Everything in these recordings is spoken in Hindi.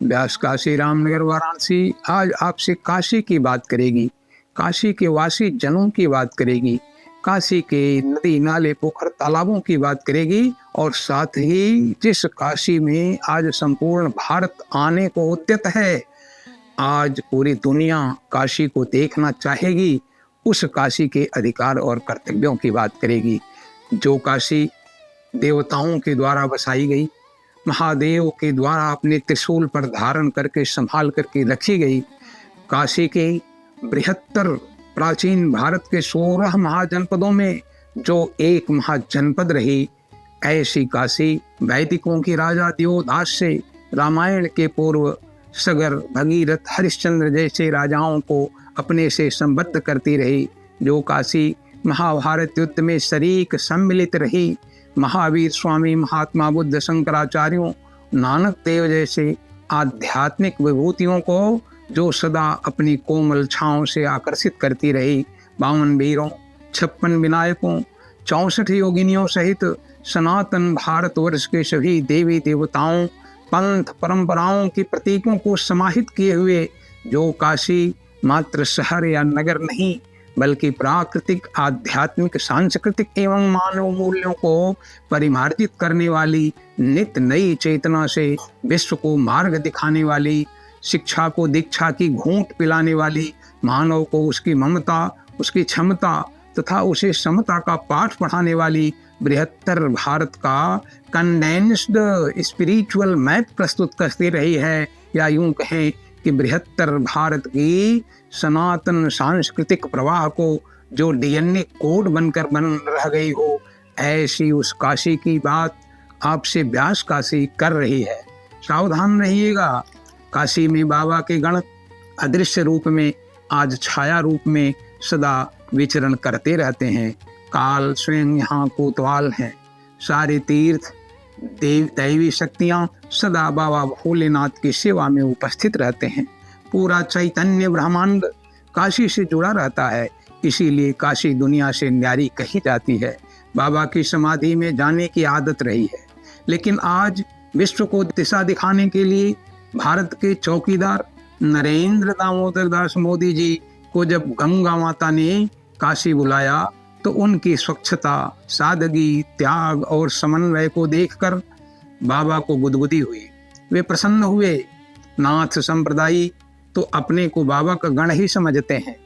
व्यास काशी रामनगर वाराणसी आज आपसे काशी की बात करेगी, काशी के वासी जनों की बात करेगी, काशी के नदी नाले पोखर तालाबों की बात करेगी और साथ ही जिस काशी में आज संपूर्ण भारत आने को उद्यत है, आज पूरी दुनिया काशी को देखना चाहेगी, उस काशी के अधिकार और कर्तव्यों की बात करेगी। जो काशी देवताओं के द्वारा बसाई गई, महादेव के द्वारा अपने त्रिशूल पर धारण करके संभाल करके रखी गई, काशी के बृहत्तर प्राचीन भारत के 16 महाजनपदों में जो एक महाजनपद रही, ऐसी काशी वैदिकों की राजा दियोदास से रामायण के पूर्व सगर, भगीरथ, हरिश्चंद्र जैसे राजाओं को अपने से संबद्ध करती रही, जो काशी महाभारत युद्ध में शरीक सम्मिलित रही, महावीर स्वामी, महात्मा बुद्ध, शंकराचार्यों, नानक देव जैसे आध्यात्मिक विभूतियों को जो सदा अपनी कोमल छाँव से आकर्षित करती रही, 52 वीरों, 56 विनायकों, 64 योगिनियों सहित सनातन भारतवर्ष के सभी देवी देवताओं, पंथ परंपराओं के प्रतीकों को समाहित किए हुए जो काशी मात्र शहर या नगर नहीं बल्कि प्राकृतिक, आध्यात्मिक, सांस्कृतिक एवं मानव मूल्यों को परिमार्जित करने वाली, नित्य नई चेतना से विश्व को मार्ग दिखाने वाली, शिक्षा को दीक्षा की घूंट पिलाने वाली, मानव को उसकी ममता, उसकी क्षमता तथा उसे समता का पाठ पढ़ाने वाली बृहत्तर भारत का कंडेंस्ड स्पिरिचुअल मैप प्रस्तुत करती रही है, या यूं कहें कि बृहत्तर भारत की सनातन सांस्कृतिक प्रवाह को जो डीएनए कोड बनकर बन रह गई हो, ऐसी उस काशी की बात आपसे व्यास काशी कर रही है। सावधान रहिएगा, काशी में बाबा के गण अदृश्य रूप में, आज छाया रूप में सदा विचरण करते रहते हैं। काल स्वयं यहाँ कोतवाल हैं। सारे तीर्थ, दैवी शक्तियाँ सदा बाबा भोलेनाथ की सेवा में उपस्थित रहते हैं। पूरा चैतन्य ब्रह्मांड काशी से जुड़ा रहता है, इसीलिए काशी दुनिया से न्यारी कही जाती है। बाबा की समाधि में जाने की आदत रही है, लेकिन आज विश्व को दिशा दिखाने के लिए भारत के चौकीदार नरेंद्र दामोदर दास मोदी जी को जब गंगा माता ने काशी बुलाया तो उनकी स्वच्छता, सादगी, त्याग और समन्वय को देखकर बाबा को गुदगुदी हुई। वे प्रसन्न हुए। नाथ संप्रदायी तो अपने को बाबा का गण ही समझते हैं।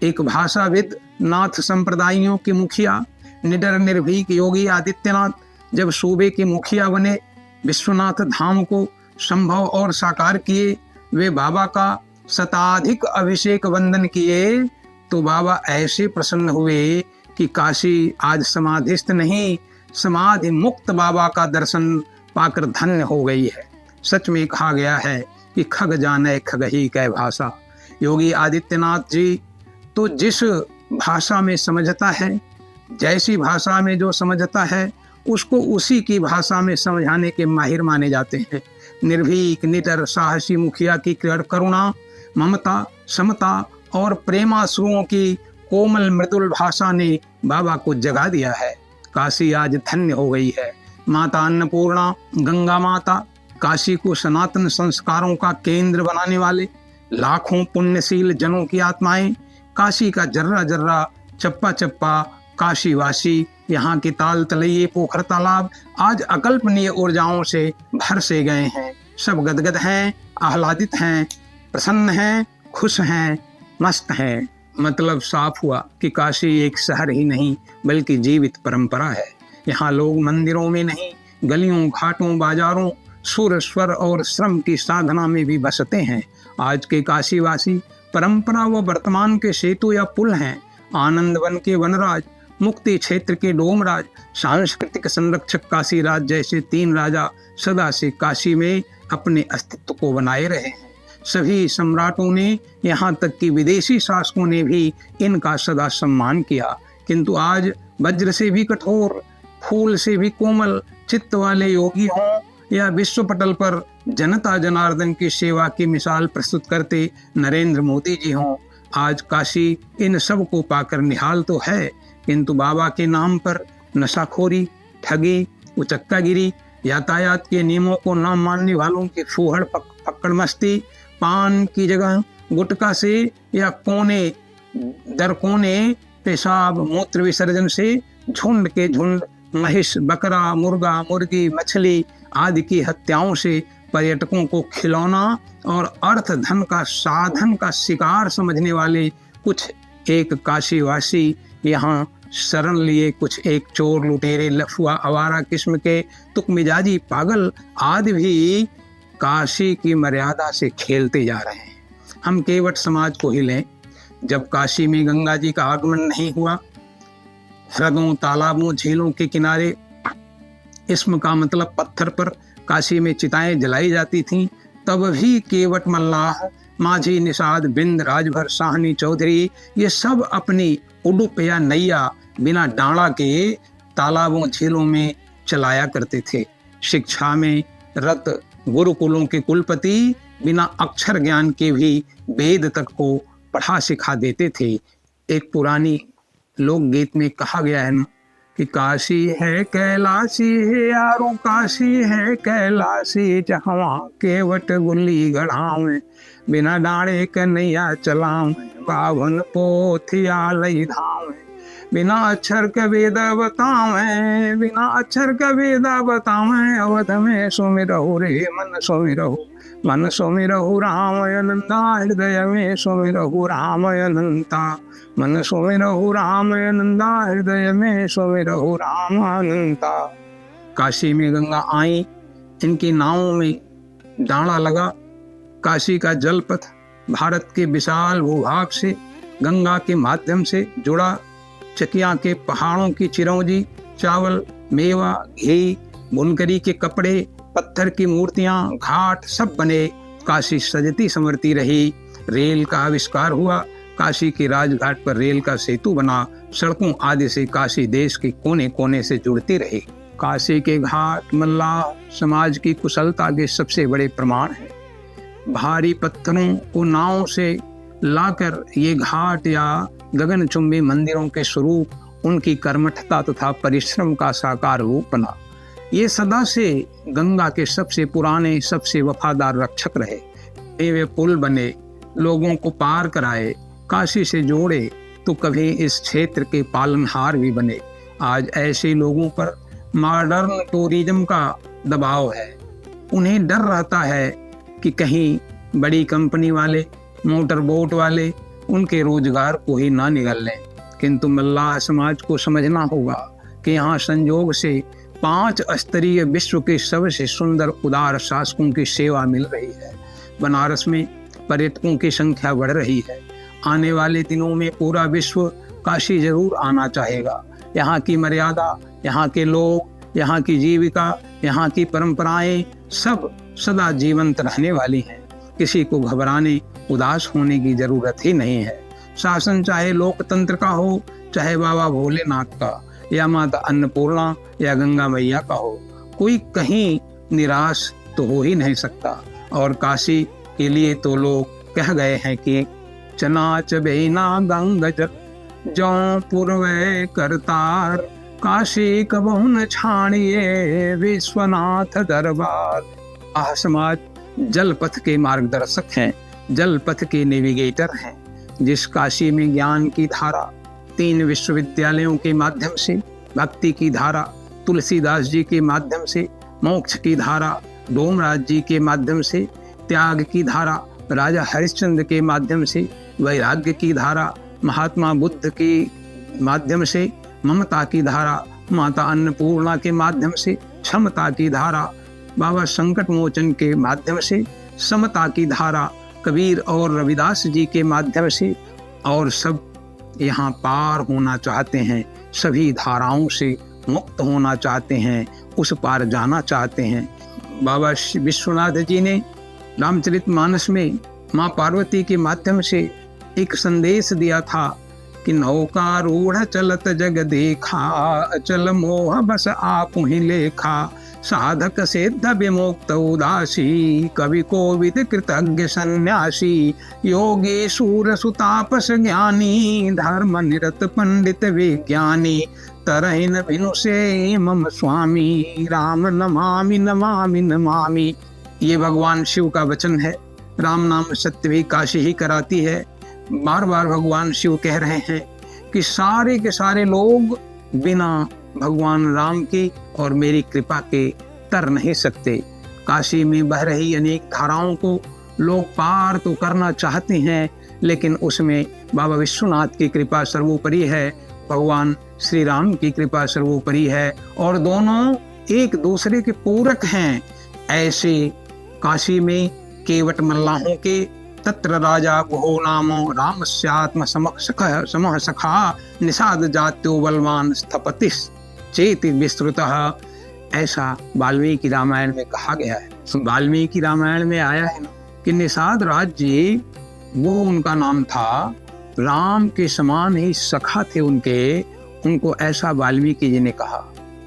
एक भाषाविद नाथ संप्रदायों के मुखिया निडर निर्भीक योगी आदित्यनाथ जब सूबे के मुखिया बने, विश्वनाथ धाम को संभव और साकार किए, वे बाबा का शताधिक अभिषेक वंदन किए, तो बाबा ऐसे प्रसन्न हुए कि काशी आज समाधिस्थ नहीं, समाधि मुक्त बाबा का दर्शन पाकर धन्य हो गई है। सच में कहा गया है कि खग जाने खग ही कै भाषा। योगी आदित्यनाथ जी तो जिस भाषा में समझता है, जैसी भाषा में जो समझता है, उसको उसी की भाषा में समझाने के माहिर माने जाते हैं। निर्भीक, निडर, साहसी मुखिया की करुणा, ममता, समता और प्रेमाश्रुओं की कोमल मृदुल भाषा ने बाबा को जगा दिया है। काशी आज धन्य हो गई है। माता अन्नपूर्णा, गंगा माता, काशी को सनातन संस्कारों का केंद्र बनाने वाले लाखों पुण्यशील जनों की आत्माएं, काशी का जर्रा जर्रा, चप्पा चप्पा काशीवासी, यहाँ के ताल तलैये, पोखर तालाब आज अकल्पनीय ऊर्जाओं से भर से गए हैं। सब गदगद हैं, आह्लादित हैं, प्रसन्न हैं, खुश हैं, मस्त हैं। मतलब साफ हुआ कि काशी एक शहर ही नहीं बल्कि जीवित परंपरा है। यहाँ लोग मंदिरों में नहीं, गलियों, घाटों, बाजारों, सुर, स्वर और श्रम की साधना में भी बसते हैं। आज के काशीवासी परंपरा व वर्तमान के सेतु या पुल हैं। आनंद वन के वनराज, मुक्ति क्षेत्र के डोमराज, सांस्कृतिक संरक्षक काशीराज जैसे 3 राजा सदा से काशी में अपने अस्तित्व को बनाए रहे हैं। सभी सम्राटों ने, यहाँ तक कि विदेशी शासकों ने भी इनका सदा सम्मान किया, किंतु आज वज्र से भी कठोर, फूल से भी कोमल चित्त वाले योगी हों या विश्व पटल पर जनता जनार्दन की सेवा की मिसाल प्रस्तुत करते नरेंद्र मोदी जी हों, आज काशी इन सब को पाकर निहाल तो है, किंतु बाबा के नाम पर नशाखोरी, ठगी, उचक्कागिरी, यातायात के नियमों को न मानने वालों की फूहड़ पकड़ मस्ती, पान की जगह गुटखा से या कोने दर कोने पेशाब मूत्र विसर्जन से झुंड के झुंड महिष, बकरा, मुर्गा, मुर्गी, मछली आदि की हत्याओं से पर्यटकों को खिलौना और अर्थ धन का साधन का शिकार समझने वाले कुछ एक काशीवासी यहाँ शरण लिए, कुछ एक चोर, लुटेरे, लफुआ, आवारा किस्म के तुक मिजाजी पागल आदि भी काशी की मर्यादा से खेलते जा रहे हैं। हम केवट समाज को ही लें, जब काशी में गंगा जी का आगमन नहीं हुआ, हृदों, तालाबों, झीलों के किनारे, इसम का मतलब पत्थर पर काशी में चिताएं जलाई जाती थीं, तब भी केवट, मल्लाह, माझी, निषाद, बिंद, राजभर, साहनी, चौधरी ये सब अपनी उडुप या नैया बिना डांडा के तालाबों, झीलों में चलाया करते थे। शिक्षा में रत गुरुकुलों के कुलपति बिना अक्षर ज्ञान के भी वेद तक को पढ़ा सिखा देते थे। एक पुरानी लोकगीत में कहा गया है ना कि काशी है कैलाशी है यारों, काशी है कैलाशी, जहाँ केवट गुल्ली गढ़ावे, बिना डांडे कन्हैया चलावे, बाभन पोथिया लई धावे, बिना अक्षर के वेद बतावे, बिना अक्षर के वेद बतावे, अवध में सुमिरहु रे मन सुमिरहु, मन सुमिरहु राम अनंता, हृदय में सुमिरहु राम अनंता, मन सुमिरहु राम अनंता, हृदय में सुमिरहु राम अनंता। काशी में गंगा आई, इनकी नावों में डांडा लगा। काशी का जलपथ भारत के विशाल भूभाग से गंगा के माध्यम से जुड़ा। चकिया के पहाड़ों की चिरौंजी, चावल, मेवा, घी, बुनकरी के कपड़े, पत्थर की मूर्तियां, घाट सब बने। काशी सजती संवरती रही। रेल का आविष्कार हुआ। काशी के राजघाट पर रेल का सेतु बना। सड़कों आदि से काशी देश के कोने कोने से जुड़ती रही। काशी के घाट मल्लाह समाज की कुशलता के सबसे बड़े प्रमाण हैं। भारी पत्थरों को नाव से लाकर ये घाट या गगनचुंबी मंदिरों के स्वरूप उनकी कर्मठता तथा परिश्रम का साकार रूप बना। ये सदा से गंगा के सबसे पुराने, सबसे वफादार रक्षक रहे। वे पुल बने, लोगों को पार कराए, काशी से जोड़े, तो कभी इस क्षेत्र के पालनहार भी बने। आज ऐसे लोगों पर मॉडर्न टूरिज्म का दबाव है। उन्हें डर रहता है कि कहीं बड़ी कंपनी वाले, मोटर बोट वाले उनके रोजगार को ही ना निगल लें। किंतु मल्लाह समाज को समझना होगा कि यहाँ संयोग से 5 स्तरीय विश्व के सबसे सुंदर उदार शासकों की सेवा मिल रही है। बनारस में पर्यटकों की संख्या बढ़ रही है। आने वाले दिनों में पूरा विश्व काशी जरूर आना चाहेगा। यहाँ की मर्यादा, यहाँ के लोग, यहाँ की जीविका, यहाँ की परंपराएं सब सदा जीवंत रहने वाली हैं। किसी को घबराने, उदास होने की जरूरत ही नहीं है। शासन चाहे लोकतंत्र का हो, चाहे बाबा भोलेनाथ का, या माता अन्नपूर्णा या गंगा मैया का हो, कोई कहीं निराश तो हो ही नहीं सकता। और काशी के लिए तो लोग कह गए हैं कि चनाच बेना गंग जल जौ पूर्वे करतार, काशी कबहु न छाणिए विश्वनाथ दरबार। आह समाज जल पथ के मार्गदर्शक हैं, जल पथ के नेविगेटर हैं। जिस काशी में ज्ञान की धारा 3 विश्वविद्यालयों के माध्यम से, भक्ति की धारा तुलसीदास जी के माध्यम से, मोक्ष की धारा डोमराज जी के माध्यम से, त्याग की धारा राजा हरिश्चंद्र के माध्यम से, वैराग्य की धारा महात्मा बुद्ध के माध्यम से, ममता की धारा माता अन्नपूर्णा के माध्यम से, क्षमता की धारा बाबा संकट मोचन के माध्यम से, समता की धारा कबीर और रविदास जी के माध्यम से, और सब यहाँ पार होना चाहते हैं। सभी धाराओं से मुक्त होना चाहते हैं, उस पार जाना चाहते हैं। बाबा विश्वनाथ जी ने रामचरितमानस में माँ पार्वती के माध्यम से एक संदेश दिया था कि नौका रूढ़ चलत जग देखा, अचल मोह बस आप ही लेखा, साधक सिद्ध विमुक्त उदासी, कवि कोविद कृतज्ञ सन्यासी, योगी सूर सुतापस ज्ञानी, धर्म निरत पंडित विज्ञानी, तरहिन भिनु से मम स्वामी, राम नमामि नमामि नमामि। ये भगवान शिव का वचन है। राम नाम सत्य भी काशी ही कराती है। बार बार भगवान शिव कह रहे हैं कि सारे के सारे लोग बिना भगवान राम की और मेरी कृपा के तर नहीं सकते। काशी में बह रही अनेक धाराओं को लोग पार तो करना चाहते हैं, लेकिन उसमें बाबा विश्वनाथ की कृपा सर्वोपरि है, भगवान श्री राम की कृपा सर्वोपरि है, और दोनों एक दूसरे के पूरक हैं। ऐसे काशी में केवट मल्लाहों के तत्र राजा गुहो नामो रामस्यात्म समः सखा निषाद जात्यो बलवान स्थपतिस् चेति विस्तृतः, ऐसा वाल्मीकि रामायण में कहा गया है। वाल्मीकि रामायण में आया है ना कि निषाद राज्य वो उनका नाम था, राम के समान ही सखा थे उनके, उनको ऐसा वाल्मीकि जी ने कहा।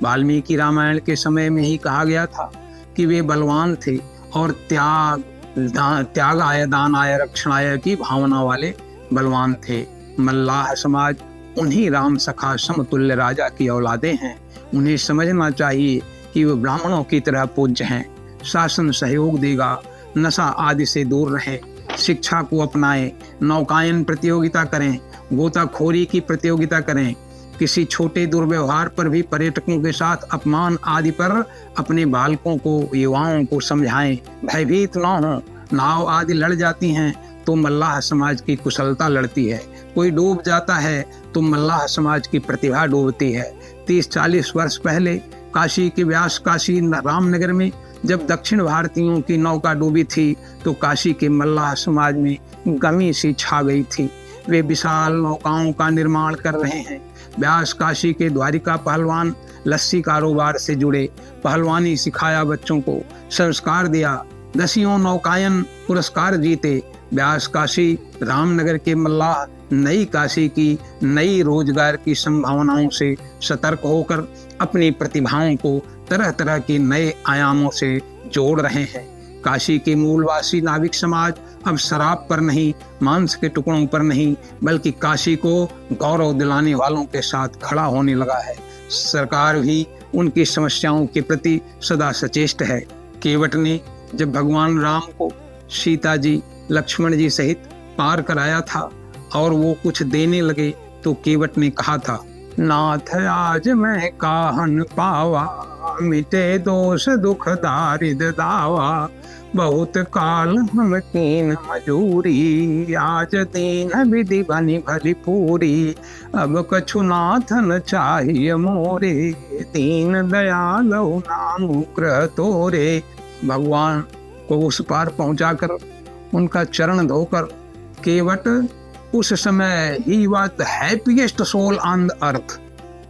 वाल्मीकि रामायण के समय में ही कहा गया था कि वे बलवान थे और त्यागाय दानाय रक्षणाय की भावना वाले बलवान थे। मल्लाह समाज उन्हीं राम सखा समतुल्य राजा की औलादे हैं। उन्हें समझना चाहिए कि वे ब्राह्मणों की तरह पूज्य हैं। शासन सहयोग देगा, नशा आदि से दूर रहें, शिक्षा को अपनाएं, नौकायन प्रतियोगिता करें, गोताखोरी की प्रतियोगिता करें, किसी छोटे दुर्व्यवहार पर भी पर्यटकों के साथ अपमान आदि पर अपने बालकों को, युवाओं को समझाएं, भयभीत ना हो। नाव आदि लड़ जाती हैं तो मल्लाह समाज की कुशलता लड़ती है, कोई डूब जाता है तो मल्लाह समाज की प्रतिभा डूबती है। 30-40 वर्ष पहले काशी के व्यास काशी रामनगर में जब दक्षिण भारतीयों की नौका डूबी थी तो काशी के मल्लाह समाज में गमी सी छा गई थी। वे विशाल नौकाओं का निर्माण कर रहे हैं। व्यास काशी के द्वारिका पहलवान लस्सी कारोबार से जुड़े, पहलवानी सिखाया, बच्चों को संस्कार दिया, 10 नौकायन पुरस्कार जीते। व्यास काशी रामनगर के मल्लाह नई काशी की नई रोजगार की संभावनाओं से सतर्क होकर अपनी प्रतिभाओं को तरह तरह के नए आयामों से जोड़ रहे हैं। काशी के मूलवासी नाविक समाज अब शराब पर नहीं, मांस के टुकड़ों पर नहीं, बल्कि काशी को गौरव दिलाने वालों के साथ खड़ा होने लगा है। सरकार भी उनकी समस्याओं के प्रति सदा सचेष्ट है। केवट ने जब भगवान राम को सीता जी, लक्ष्मण जी सहित पार कराया था और वो कुछ देने लगे तो केवट ने कहा था, नाथ आज मैं काहन पावा, मिटे दोष दुख दारिद दावा, बहुत काल हम कीन मजूरी, आज दीन विधि बनी भली पूरी, अब कछु नाथन चाहिए मोरे, दीन दयाल नाम ग्रह तोरे। भगवान को उस पार पहुंचाकर उनका चरण धोकर केवट उस समय ही वह happiest soul on the earth,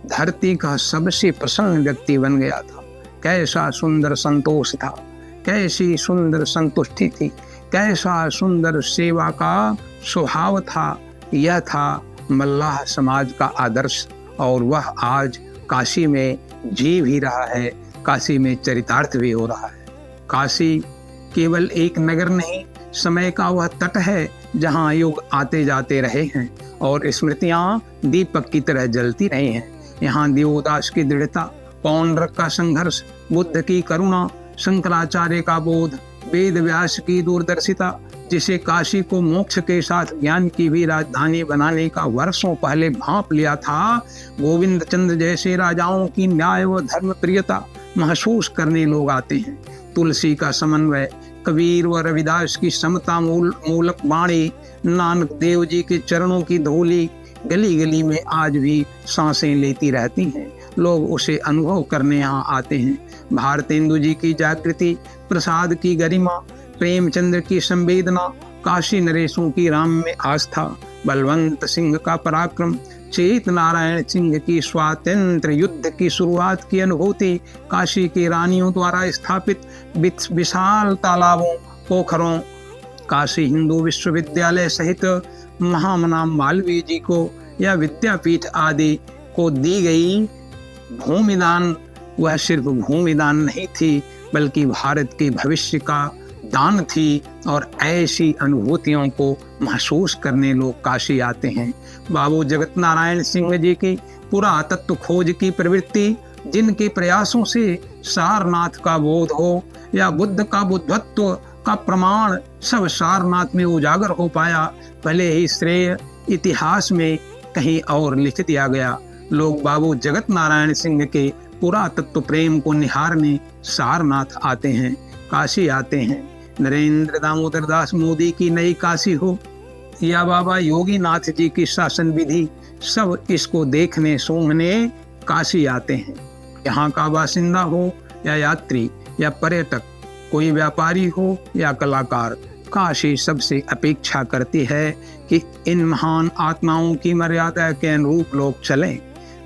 धरती का सबसे प्रसन्न व्यक्ति बन गया था। कैसा सुंदर संतोष था, कैसी सुंदर संतुष्टि थी, कैसा सुंदर सेवा का स्वभाव था। यह था मल्लाह समाज का आदर्श और वह आज काशी में जी भी रहा है, काशी में चरितार्थ भी हो रहा है। काशी केवल एक नगर नहीं, समय का वह तट है जहाँ युग आते जाते रहे हैं और स्मृतियाँ दीपक की तरह जलती रही हैं। यहाँ देवदास की दृढ़ता, पौंड्रक का संघर्ष, बुद्ध की करुणा, शंकराचार्य का बोध, वेद व्यास की दूरदर्शिता, जिसे काशी को मोक्ष के साथ ज्ञान की भी राजधानी बनाने का वर्षों पहले भांप लिया था, गोविंद चंद्र जैसे राजाओं की न्याय व धर्म प्रियता महसूस करने लोग आते हैं। तुलसी का समन्वय, कबीर व रविदास की समता मूलक वाणी, नानक देव जी के चरणों की धूली गली गली में आज भी सांसें लेती रहती हैं। लोग उसे अनुभव करने यहाँ आते हैं। भारतेंदु जी की जागृति, प्रसाद की गरिमा, प्रेमचंद्र की संवेदना, काशी नरेशों की राम में आस्था, बलवंत सिंह का पराक्रम, चेत नारायण सिंह की स्वातंत्र युद्ध की शुरुआत की अनुभूति, काशी की रानियों द्वारा स्थापित विशाल तालाबों, पोखरों, काशी हिंदू विश्वविद्यालय सहित महामना मालवीय जी को या विद्यापीठ आदि को दी गई भूमिदान, वह सिर्फ भूमिदान नहीं थी बल्कि भारत के भविष्य का दान थी और ऐसी अनुभूतियों को महसूस करने लोग काशी आते हैं। बाबू जगत नारायण सिंह जी की पुरातत्व खोज की प्रवृत्ति, जिनके प्रयासों से सारनाथ का बोध हो या बुद्ध का बुद्धत्व का प्रमाण सब सारनाथ में उजागर हो पाया, भले ही श्रेय इतिहास में कहीं और लिख दिया गया। लोग बाबू जगत नारायण सिंह के पुरातत्व प्रेम को निहारने सारनाथ आते हैं, काशी आते हैं। नरेंद्र दामोदर दास मोदी की नई काशी हो या बाबा योगीनाथ जी की शासन विधि, सब इसको देखने सूंघने काशी आते हैं। यहाँ का बासिंदा हो या यात्री या पर्यटक, कोई व्यापारी हो या कलाकार, काशी सबसे अपेक्षा करती है कि इन महान आत्माओं की मर्यादा के अनुरूप लोग चलें,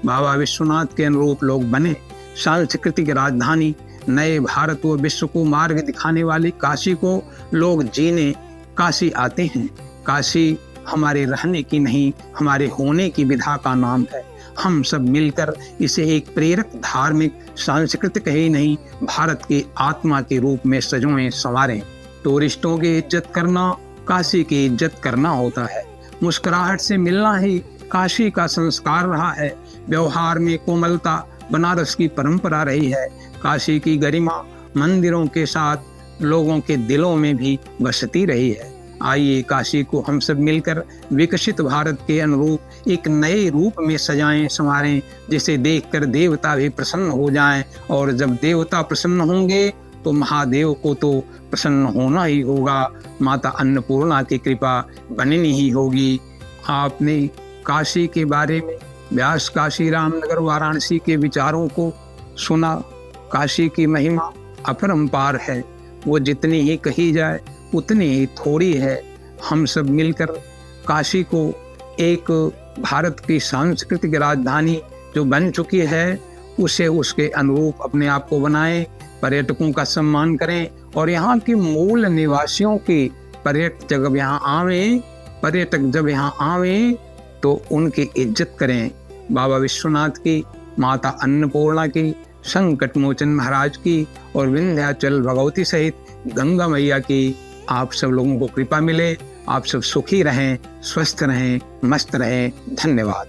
बाबा विश्वनाथ के अनुरूप लोग बने। सांस्कृतिक राजधानी, नए भारत व विश्व को मार्ग दिखाने वाली काशी को लोग जीने काशी आते हैं। काशी हमारे रहने की नहीं, हमारे होने की विधा का नाम है। हम सब मिलकर इसे एक प्रेरक, धार्मिक, सांस्कृतिक ही नहीं, भारत की आत्मा के रूप में सजोएं संवारें। टूरिस्टों की इज्जत करना काशी की इज्जत करना होता है। मुस्कुराहट से मिलना ही काशी का संस्कार रहा है। व्यवहार में कोमलता बनारस की परंपरा रही है। काशी की गरिमा मंदिरों के साथ लोगों के दिलों में भी बसती रही है। आइए काशी को हम सब मिलकर विकसित भारत के अनुरूप एक नए रूप में सजाएं संवारें, जिसे देखकर देवता भी प्रसन्न हो जाएं, और जब देवता प्रसन्न होंगे तो महादेव को तो प्रसन्न होना ही होगा। माता अन्नपूर्णा की कृपा बननी ही होगी। आपने काशी के बारे में व्यास काशी रामनगर वाराणसी के विचारों को सुना। काशी की महिमा अपरंपार है, वो जितनी ही कही जाए उतनी ही थोड़ी है। हम सब मिलकर काशी को एक भारत की सांस्कृतिक राजधानी जो बन चुकी है, उसे उसके अनुरूप अपने आप को बनाएं, पर्यटकों का सम्मान करें, और यहाँ के मूल निवासियों की पर्यटक जब यहाँ आवे तो उनकी इज्जत करें। बाबा विश्वनाथ की, माता अन्नपूर्णा की, संकट मोचन महाराज की और विंध्याचल भगवती सहित गंगा मैया की आप सब लोगों को कृपा मिले। आप सब सुखी रहें, स्वस्थ रहें, मस्त रहें। धन्यवाद।